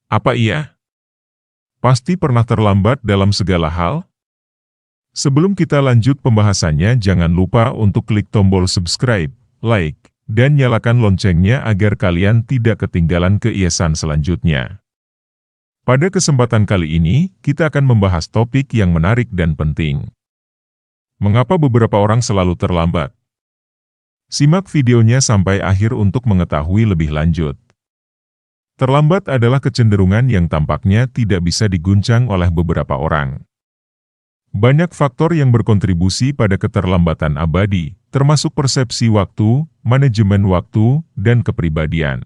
Apa iya? Pasti pernah terlambat dalam segala hal? Sebelum kita lanjut pembahasannya, jangan lupa untuk klik tombol subscribe, like, dan nyalakan loncengnya agar kalian tidak ketinggalan kegiatan selanjutnya. Pada kesempatan kali ini, kita akan membahas topik yang menarik dan penting. Mengapa beberapa orang selalu terlambat? Simak videonya sampai akhir untuk mengetahui lebih lanjut. Terlambat adalah kecenderungan yang tampaknya tidak bisa diguncang oleh beberapa orang. Banyak faktor yang berkontribusi pada keterlambatan abadi, termasuk persepsi waktu, manajemen waktu, dan kepribadian.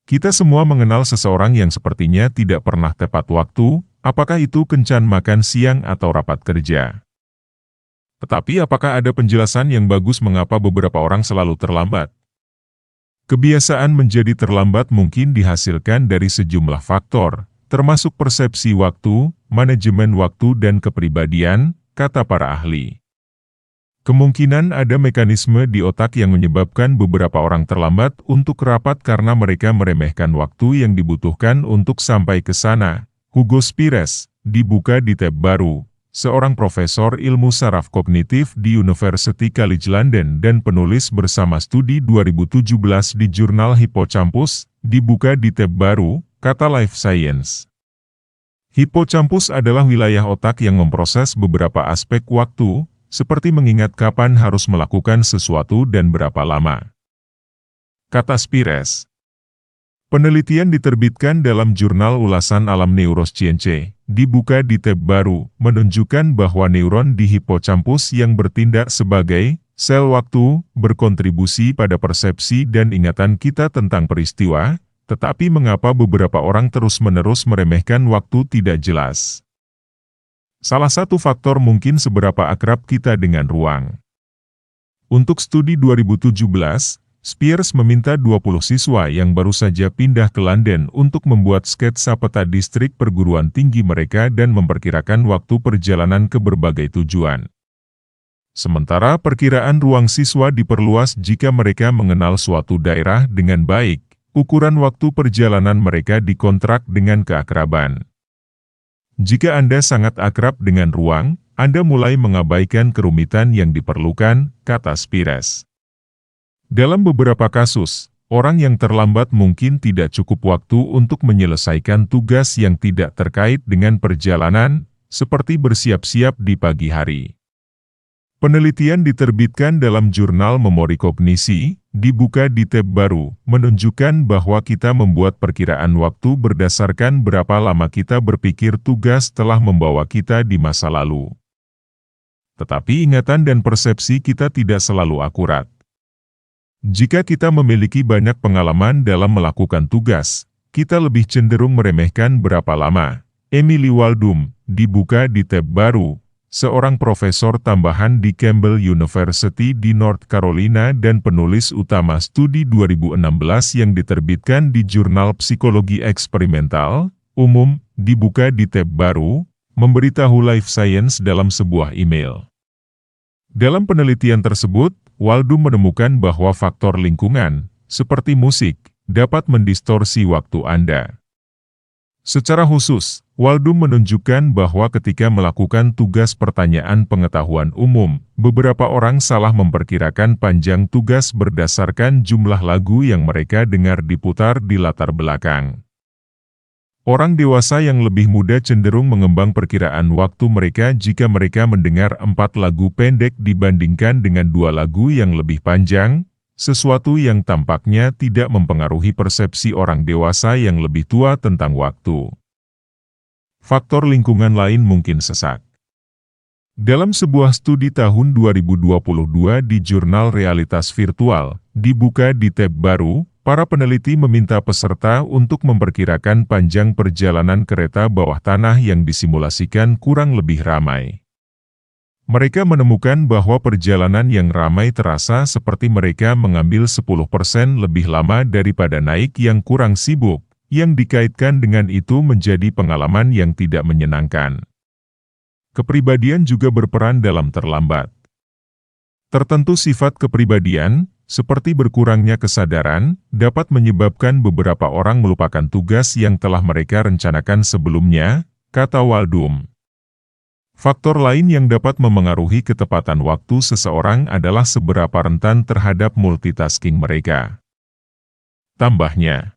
Kita semua mengenal seseorang yang sepertinya tidak pernah tepat waktu, apakah itu kencan makan siang atau rapat kerja. Tetapi apakah ada penjelasan yang bagus mengapa beberapa orang selalu terlambat? Kebiasaan menjadi terlambat mungkin dihasilkan dari sejumlah faktor, termasuk persepsi waktu, manajemen waktu dan kepribadian, kata para ahli. Kemungkinan ada mekanisme di otak yang menyebabkan beberapa orang terlambat untuk rapat karena mereka meremehkan waktu yang dibutuhkan untuk sampai ke sana. Hugo Spires, dibuka di tab baru, seorang profesor ilmu saraf kognitif di University College London dan penulis bersama studi 2017 di jurnal Hippocampus, dibuka di tab baru, kata Life Science. Hippocampus adalah wilayah otak yang memproses beberapa aspek waktu, seperti mengingat kapan harus melakukan sesuatu dan berapa lama. Kata Spires. Penelitian diterbitkan dalam jurnal ulasan alam neuroscience, dibuka di tab baru, menunjukkan bahwa neuron di hippocampus yang bertindak sebagai sel waktu berkontribusi pada persepsi dan ingatan kita tentang peristiwa, tetapi mengapa beberapa orang terus-menerus meremehkan waktu tidak jelas. Salah satu faktor mungkin seberapa akrab kita dengan ruang. Untuk studi 2017, Spires meminta 20 siswa yang baru saja pindah ke London untuk membuat sketsa peta distrik perguruan tinggi mereka dan memperkirakan waktu perjalanan ke berbagai tujuan. Sementara perkiraan ruang siswa diperluas jika mereka mengenal suatu daerah dengan baik, ukuran waktu perjalanan mereka dikontrak dengan keakraban. Jika Anda sangat akrab dengan ruang, Anda mulai mengabaikan kerumitan yang diperlukan, kata Spires. Dalam beberapa kasus, orang yang terlambat mungkin tidak cukup waktu untuk menyelesaikan tugas yang tidak terkait dengan perjalanan, seperti bersiap-siap di pagi hari. Penelitian diterbitkan dalam jurnal Memori Kognisi, dibuka di tab baru, menunjukkan bahwa kita membuat perkiraan waktu berdasarkan berapa lama kita berpikir tugas telah membawa kita di masa lalu. Tetapi ingatan dan persepsi kita tidak selalu akurat. Jika kita memiliki banyak pengalaman dalam melakukan tugas, kita lebih cenderung meremehkan berapa lama. Emily Waldum, dibuka di tab baru, seorang profesor tambahan di Campbell University di North Carolina dan penulis utama studi 2016 yang diterbitkan di Jurnal Psikologi Eksperimental, Umum, dibuka di tab baru, memberitahu Life Science dalam sebuah email. Dalam penelitian tersebut, Waldum menemukan bahwa faktor lingkungan, seperti musik, dapat mendistorsi waktu Anda. Secara khusus, Waldum menunjukkan bahwa ketika melakukan tugas pertanyaan pengetahuan umum, beberapa orang salah memperkirakan panjang tugas berdasarkan jumlah lagu yang mereka dengar diputar di latar belakang. Orang dewasa yang lebih muda cenderung mengembang perkiraan waktu mereka jika mereka mendengar 4 lagu pendek dibandingkan dengan 2 lagu yang lebih panjang, sesuatu yang tampaknya tidak mempengaruhi persepsi orang dewasa yang lebih tua tentang waktu. Faktor lingkungan lain mungkin sesak. Dalam sebuah studi tahun 2022 di jurnal Realitas Virtual, dibuka di tab baru, para peneliti meminta peserta untuk memperkirakan panjang perjalanan kereta bawah tanah yang disimulasikan kurang lebih ramai. Mereka menemukan bahwa perjalanan yang ramai terasa seperti mereka mengambil 10% lebih lama daripada naik yang kurang sibuk, yang dikaitkan dengan itu menjadi pengalaman yang tidak menyenangkan. Kepribadian juga berperan dalam terlambat. Tertentu sifat kepribadian, seperti berkurangnya kesadaran, dapat menyebabkan beberapa orang melupakan tugas yang telah mereka rencanakan sebelumnya, kata Waldum. Faktor lain yang dapat memengaruhi ketepatan waktu seseorang adalah seberapa rentan terhadap multitasking mereka. Tambahnya,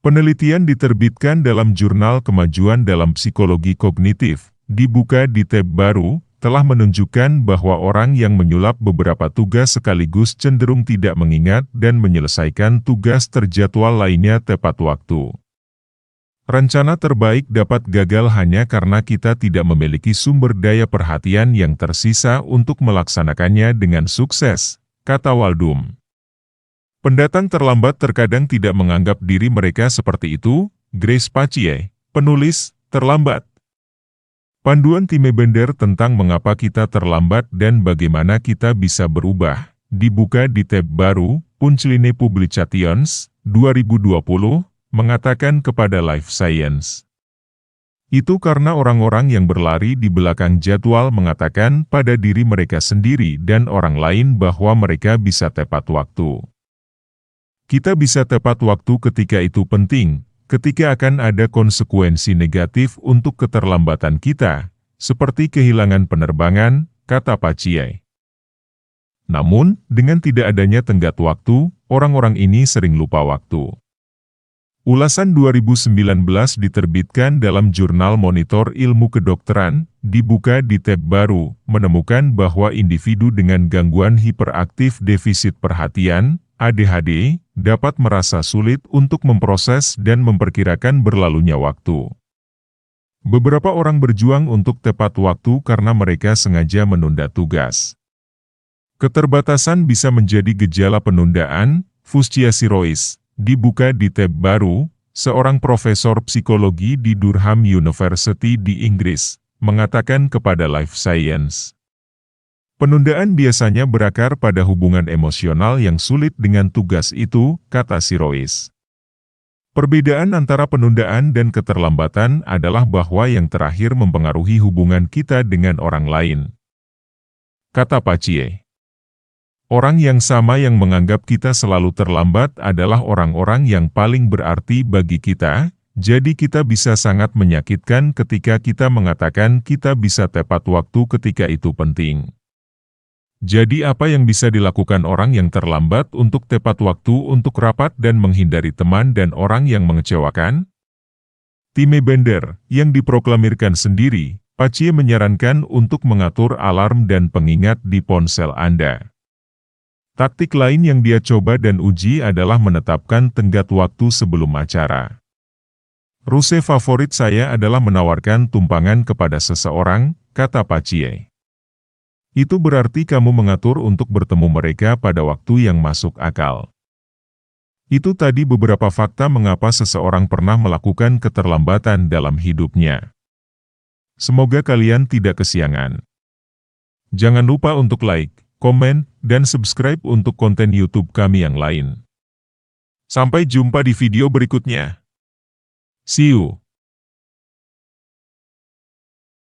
penelitian diterbitkan dalam jurnal Kemajuan dalam Psikologi Kognitif, dibuka di tab baru, telah menunjukkan bahwa orang yang menyulap beberapa tugas sekaligus cenderung tidak mengingat dan menyelesaikan tugas terjadwal lainnya tepat waktu. Rencana terbaik dapat gagal hanya karena kita tidak memiliki sumber daya perhatian yang tersisa untuk melaksanakannya dengan sukses, kata Waldum. Pendatang terlambat terkadang tidak menganggap diri mereka seperti itu, Grace Pacie, penulis, terlambat. Panduan Time Bender tentang mengapa kita terlambat dan bagaimana kita bisa berubah, dibuka di tab baru, Punchline Publications, 2020, mengatakan kepada Life Science. Itu karena orang-orang yang berlari di belakang jadwal mengatakan pada diri mereka sendiri dan orang lain bahwa mereka bisa tepat waktu. Kita bisa tepat waktu ketika itu penting, ketika akan ada konsekuensi negatif untuk keterlambatan kita, seperti kehilangan penerbangan, kata Pacie. Namun, dengan tidak adanya tenggat waktu, orang-orang ini sering lupa waktu. Ulasan 2019 diterbitkan dalam jurnal Monitor Ilmu Kedokteran, dibuka di tab baru, menemukan bahwa individu dengan gangguan hiperaktif defisit perhatian, ADHD, dapat merasa sulit untuk memproses dan memperkirakan berlalunya waktu. Beberapa orang berjuang untuk tepat waktu karena mereka sengaja menunda tugas. Keterbatasan bisa menjadi gejala penundaan, Fustiasi Royce, dibuka di tab baru, seorang profesor psikologi di Durham University di Inggris, mengatakan kepada Life Science. Penundaan biasanya berakar pada hubungan emosional yang sulit dengan tugas itu, kata si Royce. Perbedaan antara penundaan dan keterlambatan adalah bahwa yang terakhir mempengaruhi hubungan kita dengan orang lain. Kata Pacie. Orang yang sama yang menganggap kita selalu terlambat adalah orang-orang yang paling berarti bagi kita, jadi kita bisa sangat menyakitkan ketika kita mengatakan kita bisa tepat waktu ketika itu penting. Jadi apa yang bisa dilakukan orang yang terlambat untuk tepat waktu untuk rapat dan menghindari teman dan orang yang mengecewakan? Time Bender, yang diproklamirkan sendiri, Pacie menyarankan untuk mengatur alarm dan pengingat di ponsel Anda. Taktik lain yang dia coba dan uji adalah menetapkan tenggat waktu sebelum acara. Ruse favorit saya adalah menawarkan tumpangan kepada seseorang, kata Pacie. Itu berarti kamu mengatur untuk bertemu mereka pada waktu yang masuk akal. Itu tadi beberapa fakta mengapa seseorang pernah melakukan keterlambatan dalam hidupnya. Semoga kalian tidak kesiangan. Jangan lupa untuk like, komen, dan subscribe untuk konten YouTube kami yang lain. Sampai jumpa di video berikutnya. See you.